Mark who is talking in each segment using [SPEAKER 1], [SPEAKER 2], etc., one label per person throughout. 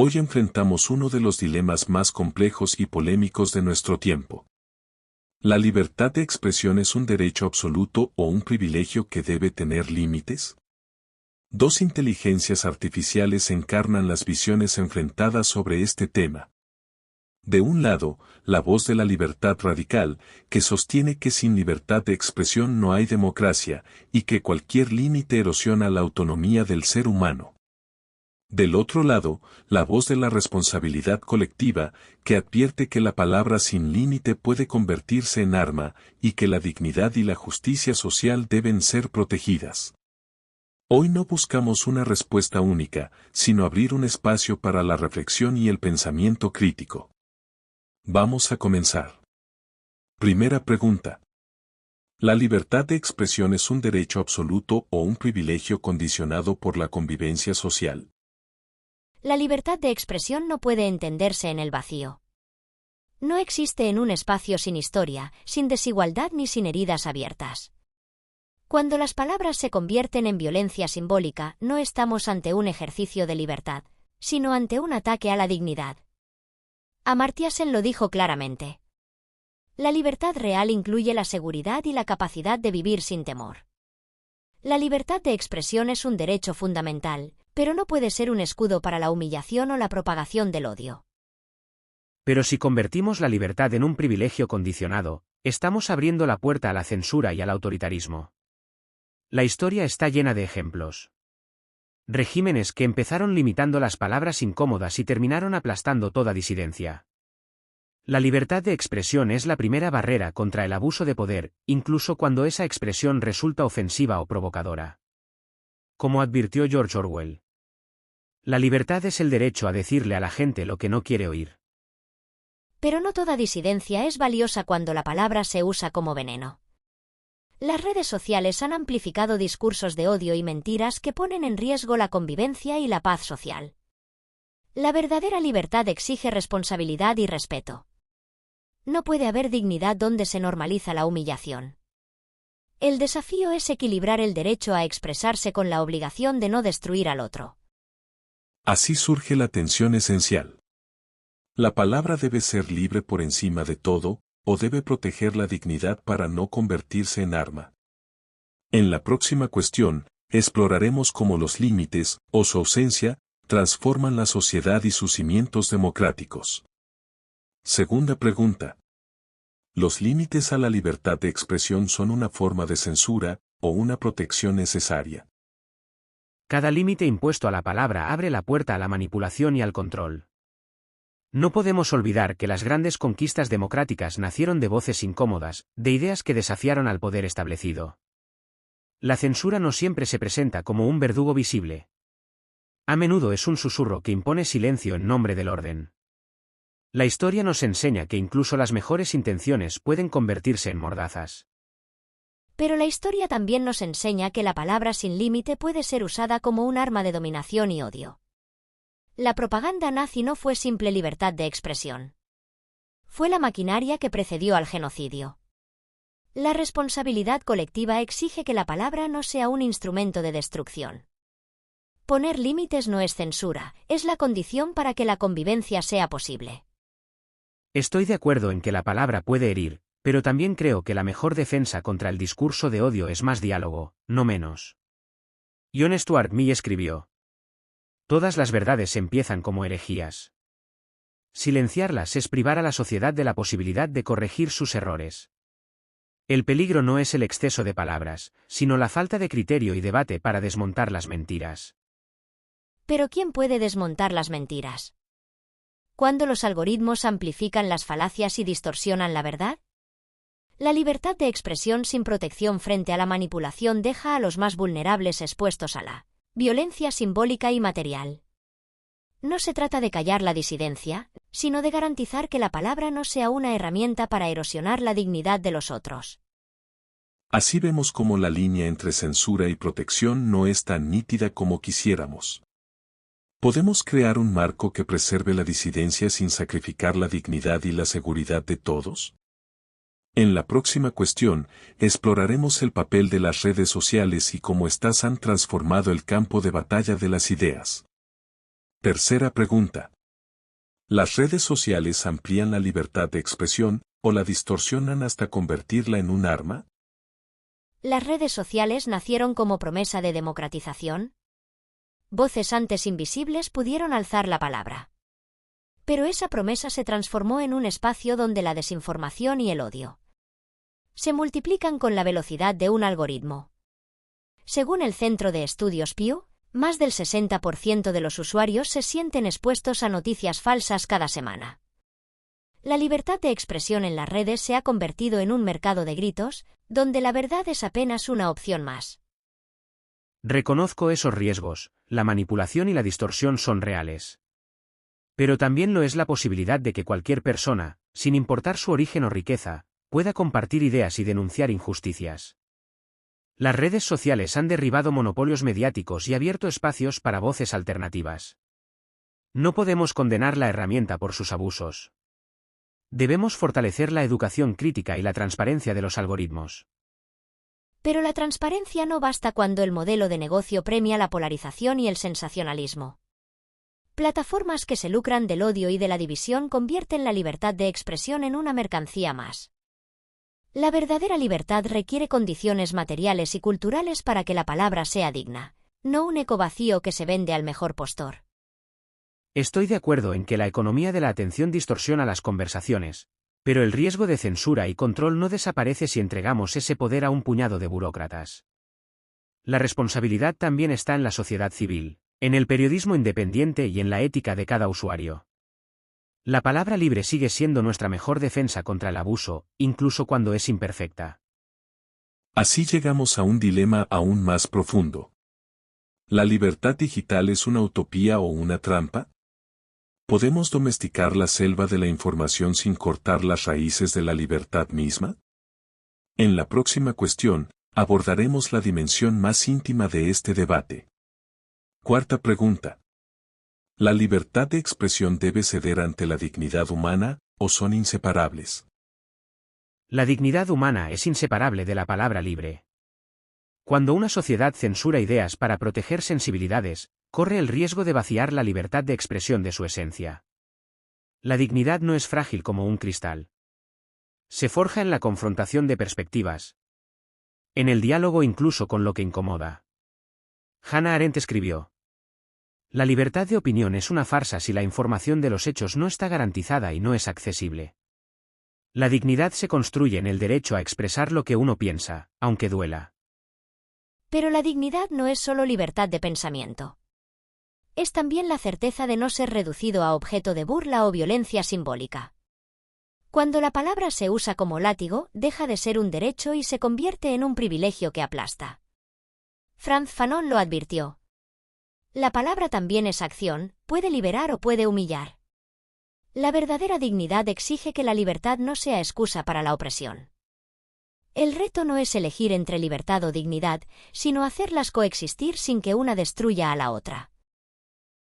[SPEAKER 1] Hoy enfrentamos uno de los dilemas más complejos y polémicos de nuestro tiempo. ¿La libertad de expresión es un derecho absoluto o un privilegio que debe tener límites? Dos inteligencias artificiales encarnan las visiones enfrentadas sobre este tema. De un lado, la voz de la libertad radical, que sostiene que sin libertad de expresión no hay democracia, y que cualquier límite erosiona la autonomía del ser humano. Del otro lado, la voz de la responsabilidad colectiva, que advierte que la palabra sin límite puede convertirse en arma, y que la dignidad y la justicia social deben ser protegidas. Hoy no buscamos una respuesta única, sino abrir un espacio para la reflexión y el pensamiento crítico. Vamos a comenzar. Primera pregunta. ¿La libertad de expresión es un derecho absoluto o un privilegio condicionado por la convivencia social?
[SPEAKER 2] La libertad de expresión no puede entenderse en el vacío. No existe en un espacio sin historia, sin desigualdad ni sin heridas abiertas. Cuando las palabras se convierten en violencia simbólica, no estamos ante un ejercicio de libertad, sino ante un ataque a la dignidad. Amartya Sen lo dijo claramente. La libertad real incluye la seguridad y la capacidad de vivir sin temor. La libertad de expresión es un derecho fundamental, pero no puede ser un escudo para la humillación o la propagación del odio.
[SPEAKER 3] Pero si convertimos la libertad en un privilegio condicionado, estamos abriendo la puerta a la censura y al autoritarismo. La historia está llena de ejemplos. Regímenes que empezaron limitando las palabras incómodas y terminaron aplastando toda disidencia. La libertad de expresión es la primera barrera contra el abuso de poder, incluso cuando esa expresión resulta ofensiva o provocadora. Como advirtió George Orwell. La libertad es el derecho a decirle a la gente lo que no quiere oír.
[SPEAKER 2] Pero no toda disidencia es valiosa cuando la palabra se usa como veneno. Las redes sociales han amplificado discursos de odio y mentiras que ponen en riesgo la convivencia y la paz social. La verdadera libertad exige responsabilidad y respeto. No puede haber dignidad donde se normaliza la humillación. El desafío es equilibrar el derecho a expresarse con la obligación de no destruir al otro.
[SPEAKER 1] Así surge la tensión esencial. ¿La palabra debe ser libre por encima de todo, o debe proteger la dignidad para no convertirse en arma? En la próxima cuestión, exploraremos cómo los límites, o su ausencia, transforman la sociedad y sus cimientos democráticos. Segunda pregunta. ¿Los límites a la libertad de expresión son una forma de censura, o una protección necesaria?
[SPEAKER 3] Cada límite impuesto a la palabra abre la puerta a la manipulación y al control. No podemos olvidar que las grandes conquistas democráticas nacieron de voces incómodas, de ideas que desafiaron al poder establecido. La censura no siempre se presenta como un verdugo visible. A menudo es un susurro que impone silencio en nombre del orden. La historia nos enseña que incluso las mejores intenciones pueden convertirse en mordazas.
[SPEAKER 2] Pero la historia también nos enseña que la palabra sin límite puede ser usada como un arma de dominación y odio. La propaganda nazi no fue simple libertad de expresión. Fue la maquinaria que precedió al genocidio. La responsabilidad colectiva exige que la palabra no sea un instrumento de destrucción. Poner límites no es censura, es la condición para que la convivencia sea posible.
[SPEAKER 3] Estoy de acuerdo en que la palabra puede herir, pero también creo que la mejor defensa contra el discurso de odio es más diálogo, no menos. John Stuart Mill escribió: todas las verdades empiezan como herejías. Silenciarlas es privar a la sociedad de la posibilidad de corregir sus errores. El peligro no es el exceso de palabras, sino la falta de criterio y debate para desmontar las mentiras.
[SPEAKER 2] ¿Pero quién puede desmontar las mentiras? ¿Cuándo los algoritmos amplifican las falacias y distorsionan la verdad? La libertad de expresión sin protección frente a la manipulación deja a los más vulnerables expuestos a la violencia simbólica y material. No se trata de callar la disidencia, sino de garantizar que la palabra no sea una herramienta para erosionar la dignidad de los otros.
[SPEAKER 1] Así vemos cómo la línea entre censura y protección no es tan nítida como quisiéramos. ¿Podemos crear un marco que preserve la disidencia sin sacrificar la dignidad y la seguridad de todos? En la próxima cuestión, exploraremos el papel de las redes sociales y cómo éstas han transformado el campo de batalla de las ideas. Tercera pregunta. ¿Las redes sociales amplían la libertad de expresión o la distorsionan hasta convertirla en un arma?
[SPEAKER 2] Las redes sociales nacieron como promesa de democratización. Voces antes invisibles pudieron alzar la palabra. Pero esa promesa se transformó en un espacio donde la desinformación y el odio se multiplican con la velocidad de un algoritmo. Según el Centro de Estudios Pew, más del 60% de los usuarios se sienten expuestos a noticias falsas cada semana. La libertad de expresión en las redes se ha convertido en un mercado de gritos, donde la verdad es apenas una opción más.
[SPEAKER 3] Reconozco esos riesgos, la manipulación y la distorsión son reales. Pero también lo es la posibilidad de que cualquier persona, sin importar su origen o riqueza, pueda compartir ideas y denunciar injusticias. Las redes sociales han derribado monopolios mediáticos y abierto espacios para voces alternativas. No podemos condenar la herramienta por sus abusos. Debemos fortalecer la educación crítica y la transparencia de los algoritmos.
[SPEAKER 2] Pero la transparencia no basta cuando el modelo de negocio premia la polarización y el sensacionalismo. Plataformas que se lucran del odio y de la división convierten la libertad de expresión en una mercancía más. La verdadera libertad requiere condiciones materiales y culturales para que la palabra sea digna, no un eco vacío que se vende al mejor postor.
[SPEAKER 3] Estoy de acuerdo en que la economía de la atención distorsiona las conversaciones, pero el riesgo de censura y control no desaparece si entregamos ese poder a un puñado de burócratas. La responsabilidad también está en la sociedad civil, en el periodismo independiente y en la ética de cada usuario. La palabra libre sigue siendo nuestra mejor defensa contra el abuso, incluso cuando es imperfecta.
[SPEAKER 1] Así llegamos a un dilema aún más profundo. ¿La libertad digital es una utopía o una trampa? ¿Podemos domesticar la selva de la información sin cortar las raíces de la libertad misma? En la próxima cuestión, abordaremos la dimensión más íntima de este debate. Cuarta pregunta. ¿La libertad de expresión debe ceder ante la dignidad humana, o son inseparables?
[SPEAKER 3] La dignidad humana es inseparable de la palabra libre. Cuando una sociedad censura ideas para proteger sensibilidades, corre el riesgo de vaciar la libertad de expresión de su esencia. La dignidad no es frágil como un cristal. Se forja en la confrontación de perspectivas. En el diálogo incluso con lo que incomoda. Hannah Arendt escribió: la libertad de opinión es una farsa si la información de los hechos no está garantizada y no es accesible. La dignidad se construye en el derecho a expresar lo que uno piensa, aunque duela.
[SPEAKER 2] Pero la dignidad no es solo libertad de pensamiento. Es también la certeza de no ser reducido a objeto de burla o violencia simbólica. Cuando la palabra se usa como látigo, deja de ser un derecho y se convierte en un privilegio que aplasta. Frantz Fanon lo advirtió. La palabra también es acción, puede liberar o puede humillar. La verdadera dignidad exige que la libertad no sea excusa para la opresión. El reto no es elegir entre libertad o dignidad, sino hacerlas coexistir sin que una destruya a la otra.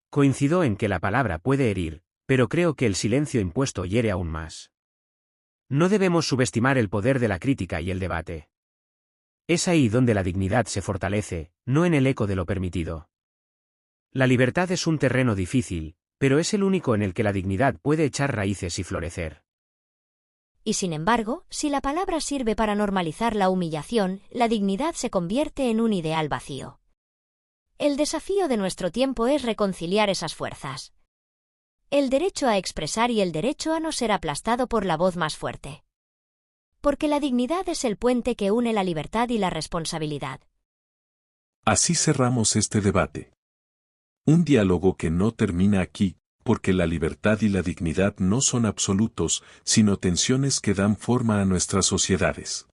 [SPEAKER 3] Coincido en que la palabra puede herir, pero creo que el silencio impuesto hiere aún más. No debemos subestimar el poder de la crítica y el debate. Es ahí donde la dignidad se fortalece, no en el eco de lo permitido. La libertad es un terreno difícil, pero es el único en el que la dignidad puede echar raíces y florecer.
[SPEAKER 2] Y sin embargo, si la palabra sirve para normalizar la humillación, la dignidad se convierte en un ideal vacío. El desafío de nuestro tiempo es reconciliar esas fuerzas. El derecho a expresar y el derecho a no ser aplastado por la voz más fuerte. Porque la dignidad es el puente que une la libertad y la responsabilidad.
[SPEAKER 1] Así cerramos este debate. Un diálogo que no termina aquí, porque la libertad y la dignidad no son absolutos, sino tensiones que dan forma a nuestras sociedades.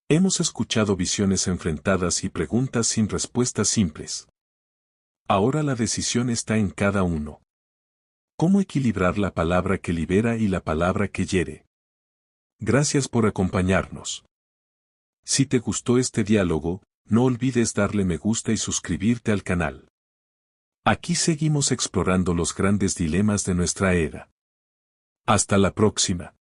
[SPEAKER 1] Hemos escuchado visiones enfrentadas y preguntas sin respuestas simples. Ahora la decisión está en cada uno. ¿Cómo equilibrar la palabra que libera y la palabra que hiere? Gracias por acompañarnos. Si te gustó este diálogo, no olvides darle me gusta y suscribirte al canal. Aquí seguimos explorando los grandes dilemas de nuestra era. Hasta la próxima.